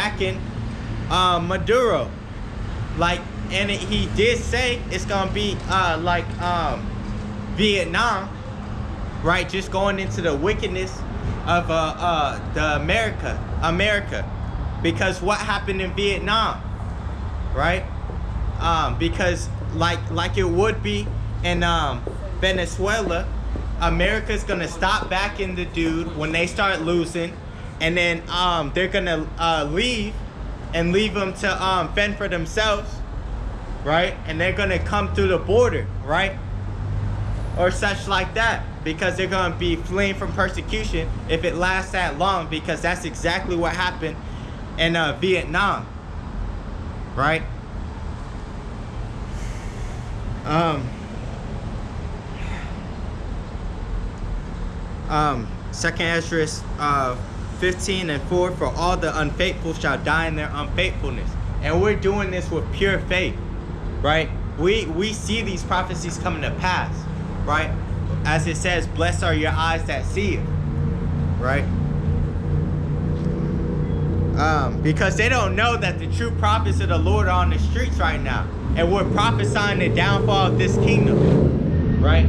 attacking Maduro. Like, and he did say it's gonna be like Vietnam, right? Just going into the wickedness of the America, because what happened in Vietnam, right? Because like it would be in Venezuela, America's gonna stop backing the dude when they start losing, and then they're gonna leave them to fend for themselves, right? And they're gonna come through the border, right? Or such like that, because they're gonna be fleeing from persecution if it lasts that long, because that's exactly what happened in Vietnam, right? Second Ezra 15:4, for all the unfaithful shall die in their unfaithfulness. And we're doing this with pure faith, right? We see these prophecies coming to pass, right? As it says, blessed are your eyes that see it, right? Because they don't know that the true prophets of the Lord are on the streets right now, and we're prophesying the downfall of this kingdom, right?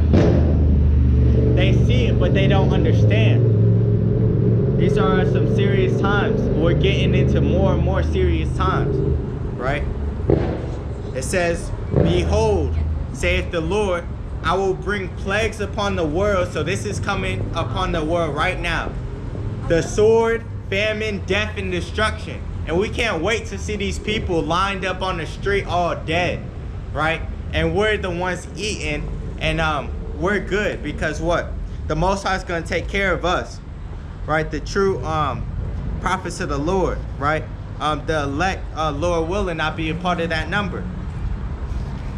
They see it, but they don't understand. These are some serious times. We're getting into more and more serious times, right? It says, behold, saith the Lord, I will bring plagues upon the world. So this is coming upon the world right now. The sword, famine, death, and destruction. And we can't wait to see these people lined up on the street all dead, right? And we're the ones eating, and we're good, because what? The Most High is going to take care of us, right? The true prophets of the Lord, right? The elect, Lord willing, not be a part of that number,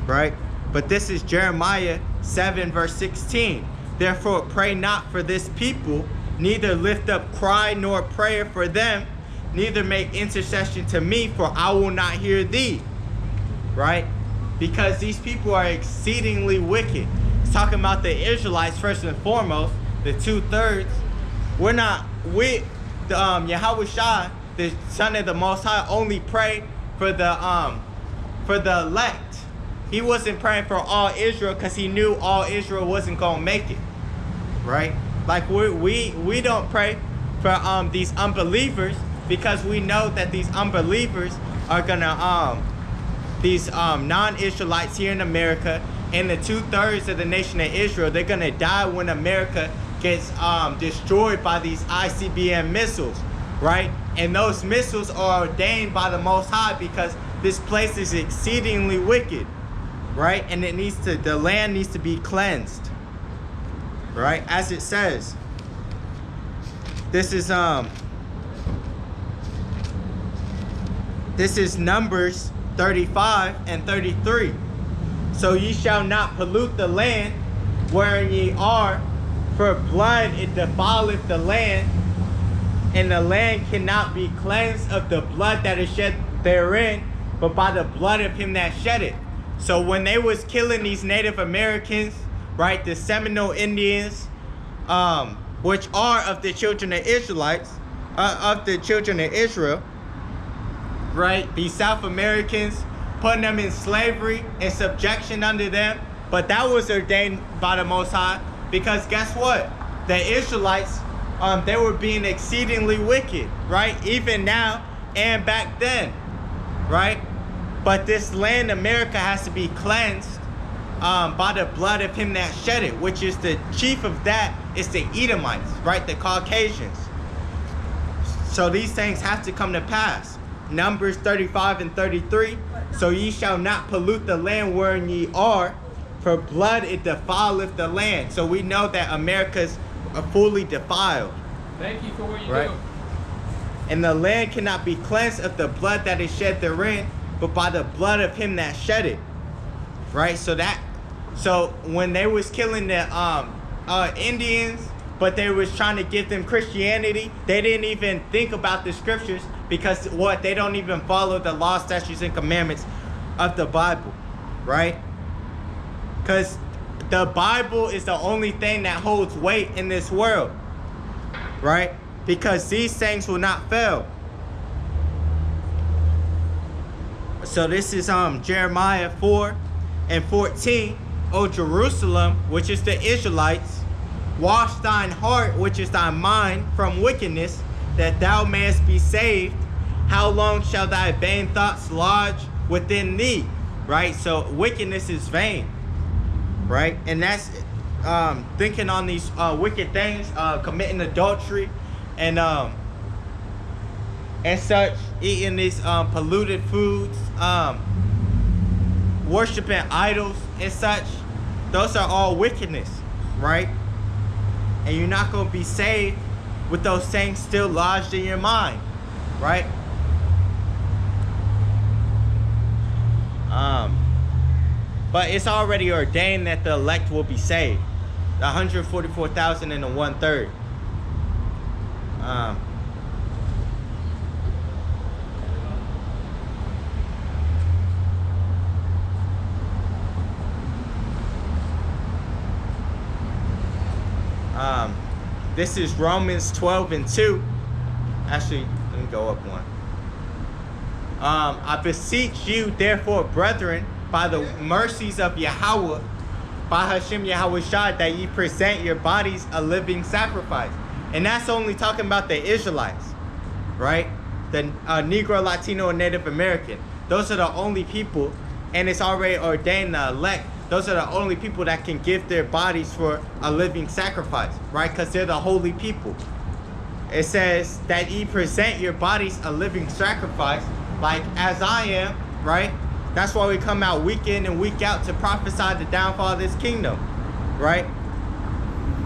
right? But this is Jeremiah 7 verse 16. Therefore pray not for this people, neither lift up cry nor prayer for them, neither make intercession to me, for I will not hear thee, right? Because these people are exceedingly wicked. It's talking about the Israelites first and foremost, the 2/3. The Yahawashi, the Son of the Most High, only prayed for the elect. He wasn't praying for all Israel, because he knew all Israel wasn't gonna make it, right? Like we don't pray for these unbelievers, because we know that these unbelievers are gonna these non-Israelites here in America, and the 2/3 of the nation of Israel, they're gonna die when America gets destroyed by these ICBM missiles, right? And those missiles are ordained by the Most High, because this place is exceedingly wicked, right? And the land needs to be cleansed, right? As it says, this is Numbers 35 and 33. So ye shall not pollute the land wherein ye are, for blood it defileth the land, and the land cannot be cleansed of the blood that is shed therein, but by the blood of him that shed it. So when they was killing these Native Americans, right, the Seminole Indians, which are of the children of Israelites, of the children of Israel, right, these South Americans, putting them in slavery and subjection under them. But that was ordained by the Most High, because guess what? The Israelites, they were being exceedingly wicked, right? Even now and back then, right? But this land, America, has to be cleansed by the blood of him that shed it, which is the chief of that is the Edomites, right? The Caucasians. So these things have to come to pass. Numbers 35 and 33. So ye shall not pollute the land wherein ye are, for blood it defileth the land. So we know that America's fully defiled. Thank you for what you right? do. And the land cannot be cleansed of the blood that is shed therein, but by the blood of him that shed it. Right? So when they was killing the Indians, but they was trying to give them Christianity, they didn't even think about the scriptures, because what? They don't even follow the law, statutes, and commandments of the Bible, right? Because the Bible is the only thing that holds weight in this world, right? Because these things will not fail, So this is Jeremiah 4:14. O Jerusalem, which is the Israelites, wash thine heart, which is thy mind, from wickedness, that thou mayest be saved. How long shall thy vain thoughts lodge within thee? Right? So wickedness is vain. Right? And that's thinking on these wicked things, committing adultery and such, eating these polluted foods, worshiping idols and such. Those are all wickedness, right? And you're not going to be saved with those things still lodged in your mind, right? But it's already ordained that the elect will be saved. The 144,000 and the 1/3. This is Romans 12:2. Actually, let me go up one. I beseech you, therefore, brethren, by the mercies of Yahawah, by Hashem Yahawashi, that ye present your bodies a living sacrifice. And that's only talking about the Israelites, right? The Negro, Latino, and Native American. Those are the only people, and it's already ordained the elect. Those are the only people that can give their bodies for a living sacrifice, right? Because they're the holy people. It says that ye present your bodies a living sacrifice, like as I am, right? That's why we come out week in and week out to prophesy the downfall of this kingdom, right?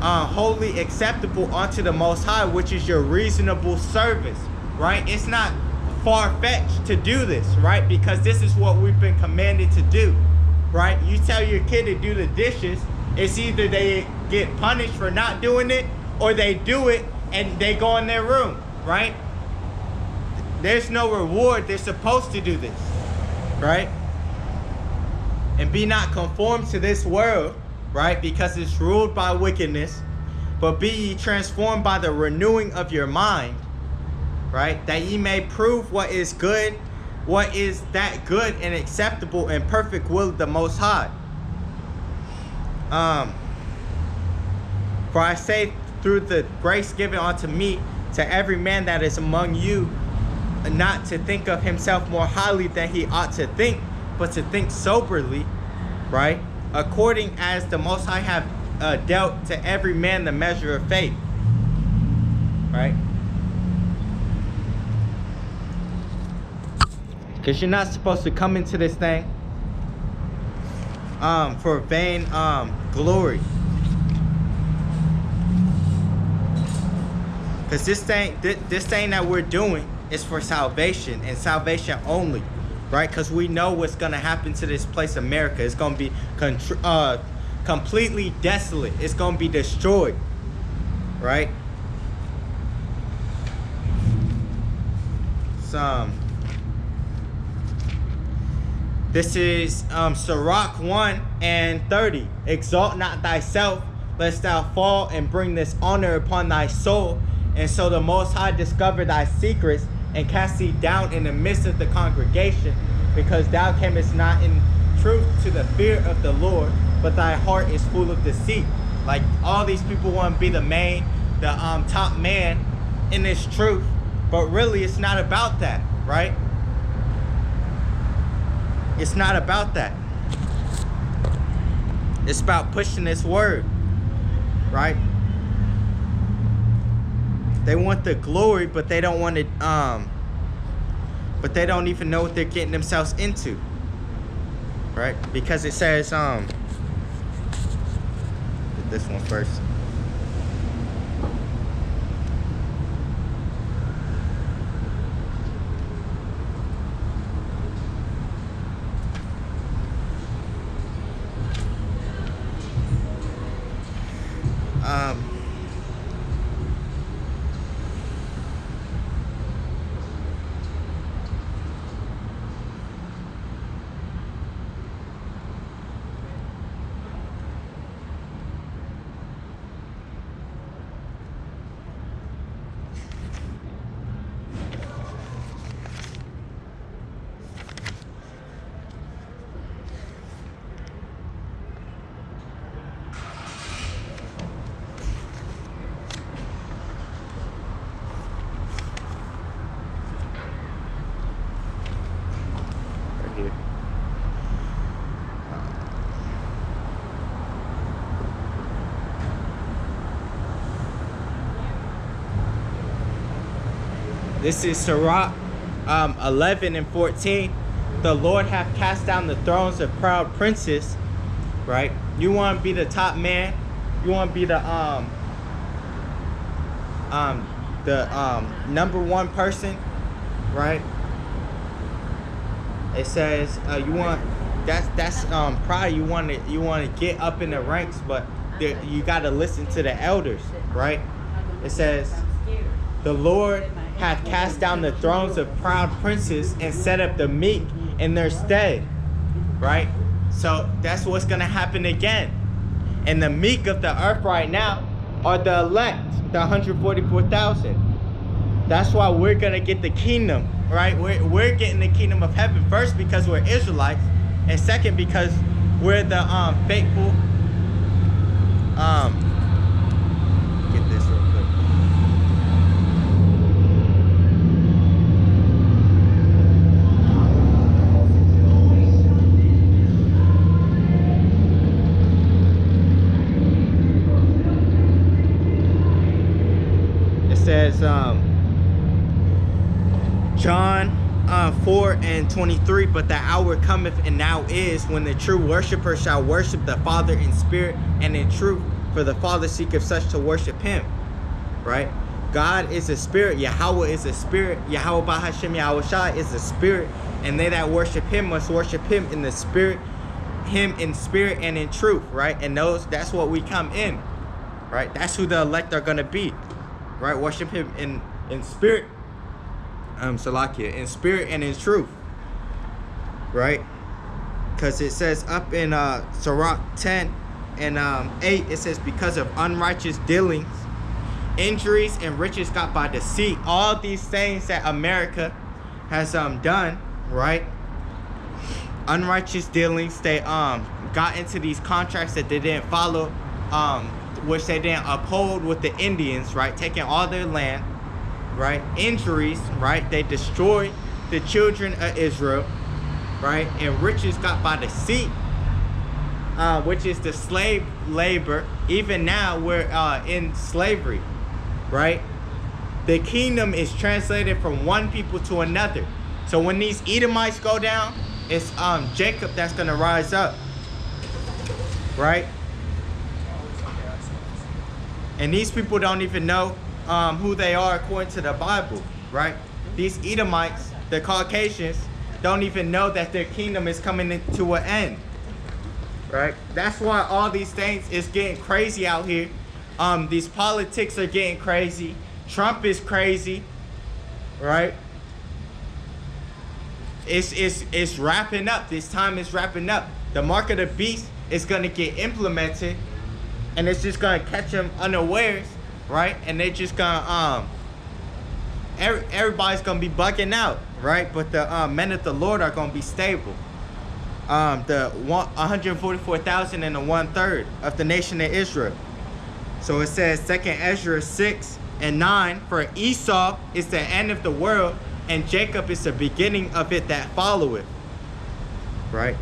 Wholly acceptable unto the Most High, which is your reasonable service, right? It's not far-fetched to do this, right? Because this is what we've been commanded to do. Right? You tell your kid to do the dishes, it's either they get punished for not doing it or they do it and they go in their room, right? There's no reward. They're supposed to do this, right? And be not conformed to this world, right? Because it's ruled by wickedness, but be ye transformed by the renewing of your mind, right? That ye may prove what is good, what is that good and acceptable and perfect will of the Most High. For I say, through the grace given unto me, to every man that is among you, not to think of himself more highly than he ought to think, but to think soberly, right? According as the Most High have dealt to every man the measure of faith, right? Because you're not supposed to come into this thing for vain glory. Because this thing that we're doing is for salvation and salvation only, right? Because we know what's going to happen to this place, America. It's going to be completely desolate. It's going to be destroyed, right? This is Sirach 1:30. Exalt not thyself, lest thou fall and bring this honor upon thy soul. And so the Most High discover thy secrets and cast thee down in the midst of the congregation, because thou camest not in truth to the fear of the Lord, but thy heart is full of deceit. Like, all these people want to be the top man in this truth, but really it's not about that, right? It's not about that. It's about pushing this word, right? They want the glory, but they don't want it. But they don't even know what they're getting themselves into, right? Because it says, this one first. This is Sirach 11 and 14. The Lord hath cast down the thrones of proud princes. Right? You want to be the top man. You want to be the number one person, right? It says you want that's pride. You want to get up in the ranks, but you got to listen to the elders, right? It says the Lord hath cast down the thrones of proud princes and set up the meek in their stead, right? So that's what's gonna happen again. And the meek of the earth right now are the elect, the 144,000. That's why we're gonna get the kingdom, right? We're getting the kingdom of heaven, first because we're Israelites, and second because we're the faithful. Get this real quick. It says John 4 and 23, but the hour cometh and now is when the true worshiper shall worship the Father in spirit and in truth, for the Father seeketh such to worship him. Right? God is a spirit. Yahawah is a spirit. Yahawah Bahashem Yahawashi is a spirit, and they that worship him must worship him in the spirit, him in spirit and in truth. Right? And that's what we come in. Right? That's who the elect are going to be. Right? Worship him in spirit. Salakia, in spirit and in truth, right? Because it says up in Sirach 10 and 8, it says, because of unrighteous dealings, injuries, and riches got by deceit, all these things that America has done, right? Unrighteous dealings, they got into these contracts that they didn't follow, which they didn't uphold with the Indians, right? Taking all their land. Right? Injuries, right? They destroyed the children of Israel, right? And riches got by deceit, which is the slave labor. Even now we're in slavery, right? The kingdom is translated from one people to another. So when these Edomites go down, it's Jacob that's gonna rise up, right? And these people don't even know who they are according to the Bible, right? These Edomites, the Caucasians, don't even know that their kingdom is coming to an end, right? That's why all these things is getting crazy out here. These politics are getting crazy. Trump is crazy, right? It's wrapping up. This time is wrapping up. The mark of the beast is gonna get implemented, and it's just gonna catch them unawares. Right? And they just gonna everybody's gonna be bugging out, right? But the men of the Lord are gonna be stable. The 144,000 and the 1/3 of the nation of Israel. So it says 2nd Ezra 6 and 9, for Esau is the end of the world, and Jacob is the beginning of it that followeth. Right?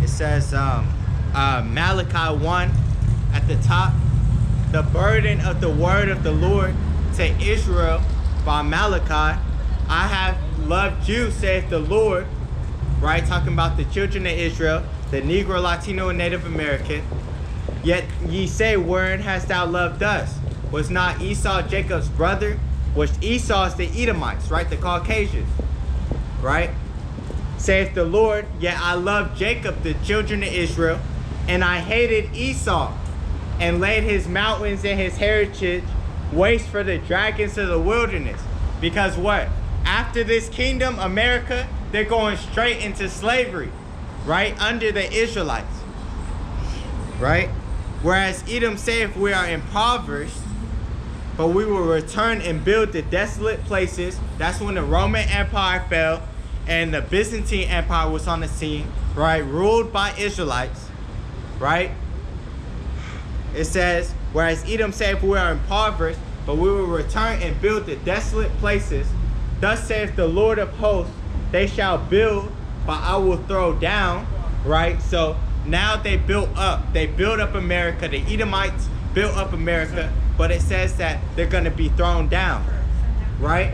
Says Malachi 1 at the top, the burden of the word of the Lord to Israel by Malachi. I have loved you, saith the Lord, right? Talking about the children of Israel, the Negro, Latino, and Native American. Yet ye say, wherein hast thou loved us? Was not Esau Jacob's brother? Which Esau is the Edomites, right? The Caucasians, right? saith the Lord, yet I loved Jacob, the children of Israel, and I hated Esau, and laid his mountains and his heritage waste for the dragons of the wilderness. Because what? After this kingdom, America, they're going straight into slavery, right? Under the Israelites, right? Whereas Edom saith, we are impoverished, but we will return and build the desolate places. That's when the Roman Empire fell and the Byzantine Empire was on the scene, right? Ruled by Israelites, right? It says, whereas Edom saith, we are impoverished, but we will return and build the desolate places. Thus saith the Lord of hosts, they shall build, but I will throw down, right? So now they built up. They built up America. The Edomites built up America, but it says that they're going to be thrown down, right?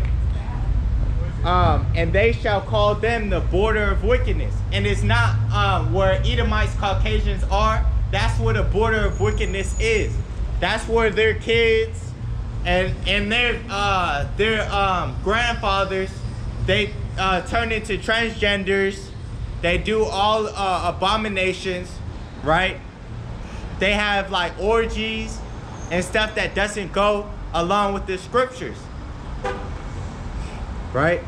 And they shall call them the border of wickedness. And it's not where Edomites, Caucasians are. That's where the border of wickedness is. That's where their kids and their grandfathers, they turn into transgenders. They do all abominations, right? They have like orgies and stuff that doesn't go along with the scriptures, right?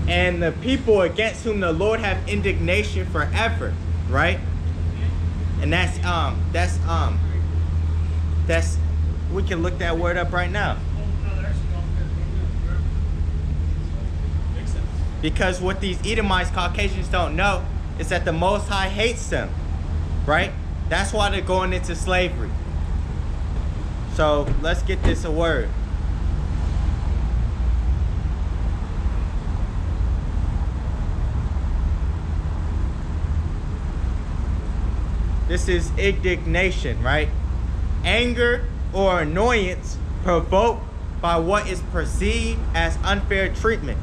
And the people against whom the Lord have indignation forever, right? And that's we can look that word up right now. Because what these Edomites, Caucasians don't know is that the Most High hates them, right? That's why they're going into slavery. So let's get this a word. This is indignation, right? Anger or annoyance provoked by what is perceived as unfair treatment.